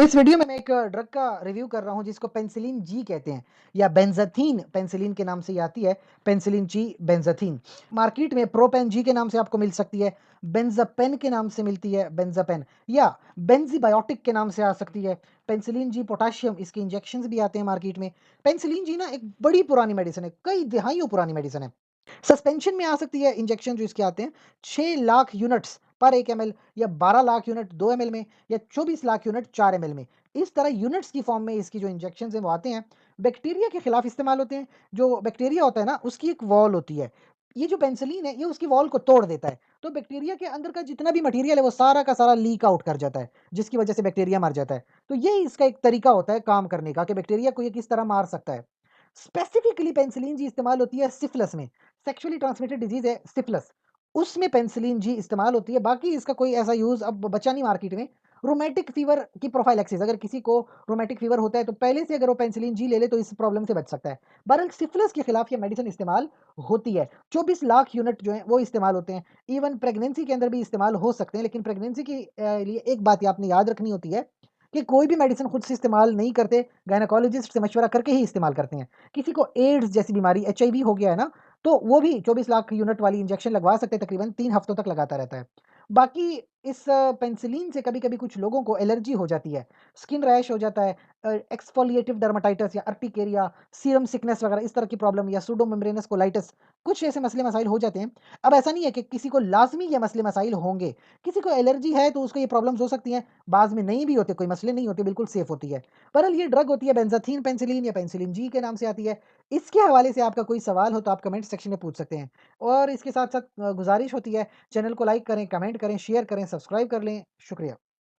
इस वीडियो में मैं एक ड्रग का रिव्यू कर रहा हूँ जिसको पेनिसिलिन जी कहते हैं या बेंजाथीन पेनिसिलिन के नाम से ये आती है। पेनिसिलिन जी बेंजाथीन मार्केट में प्रोपेन जी के नाम से आपको मिल सकती है, बेंजापेन के नाम से मिलती है, बेंजापेन या बेंजीबायोटिक के नाम से आ सकती है। पेनिसिलिन जी पोटाशियम, इसके इंजेक्शंस भी आते हैं मार्केट में। पेनिसिलिन जी ना एक बड़ी पुरानी मेडिसिन है, कई दिहाइयों पुरानी मेडिसिन है। सस्पेंशन में आ सकती है इंजेक्शन जो इसके आते हैं 6 लाख यूनिट्स पर 1 एमएल या 12 लाख यूनिट 2 एमएल में या 24 लाख यूनिट 4 एमएल में। इस तरह यूनिट्स की फॉर्म में इसकी जो इंजेक्शंस हैं वो आते हैं। बैक्टीरिया के खिलाफ इस्तेमाल होते हैं। जो बैक्टीरिया होता है ना उसकी एक वॉल होती है। ये जो पेनिसिलिन है ये उसकी वॉल को तोड़ देता है। तो बैक्टीरिया के अंदर का जितना भी मटेरियल है वो सारा का सारा लीक आउट कर जाता है, जिसकी वजह से बैक्टीरिया मर जाता है। तो ये इसका एक तरीका होता है काम करने का कि बैक्टीरिया को ये किस तरह मार सकता है। स्पेसिफिकली पेनिसिलिन जी इस्तेमाल होती है सिफिलिस में। सेक्सुअली ट्रांसमिटेड डिजीज है सिफिलिस, उसमें पेनिसिलिन जी इस्तेमाल होती है। बाकी इसका कोई ऐसा यूज अब बचा नहीं मार्केट में। रोमेटिक फीवर की प्रोफाइलैक्सिस, अगर किसी को रोमेटिक फीवर होता है तो पहले से अगर वो पेनिसिलिन जी ले ले तो इस प्रॉब्लम से बच सकता है। बहरहाल सिफिलिस के खिलाफ ये मेडिसिन इस्तेमाल होती है। 24 लाख यूनिट जो है वो इस्तेमाल होते हैं। इवन प्रेगनेंसी के अंदर भी इस्तेमाल हो सकते हैं, लेकिन प्रेगनेंसी के लिए एक बात आपने याद रखनी होती है कि कोई भी मेडिसिन खुद से इस्तेमाल नहीं करते, गायनेकोलॉजिस्ट से मशवरा करके ही इस्तेमाल करते हैं। किसी को एड्स जैसी बीमारी, एचआईवी हो गया है ना, तो वो भी 24 लाख यूनिट वाली इंजेक्शन लगवा सकते हैं, तकरीबन 3 हफ्तों तक लगाता रहता है। बाकी इस पेनिसिलिन से कभी-कभी कुछ लोगों को एलर्जी हो जाती है, स्किन रैश हो जाता है, एक्सफोलिएटिव डर्मेटाइटिस या अर्टिकेरिया, सीरम सिकनेस वगैरह इस तरह की प्रॉब्लम या सूडोमेम्ब्रेनस कोलाइटिस, कुछ ऐसे मसले-मसाइल हो जाते हैं। अब ऐसा नहीं है कि किसी को लाज़मी ये मसले-मसाइल होंगे, किसी को एलर्जी है तो उसको ये प्रॉब्लम्स हो सकती हैं, बाज़ में नहीं भी होते, कोई मसले नहीं होते, बिल्कुल सेफ होती है। बहरहाल ये ड्रग होती है बेंजाथीन पेनिसिलिन या पेनिसिलिन जी के नाम से आती है। इसके हवाले से आपका कोई सवाल हो तो आप कमेंट सेक्शन में पूछ सकते हैं। और इसके साथ-साथ गुज़ारिश होती है, चैनल को लाइक करें, कमेंट करें, शेयर करें, सब्सक्राइब कर लें। शुक्रिया।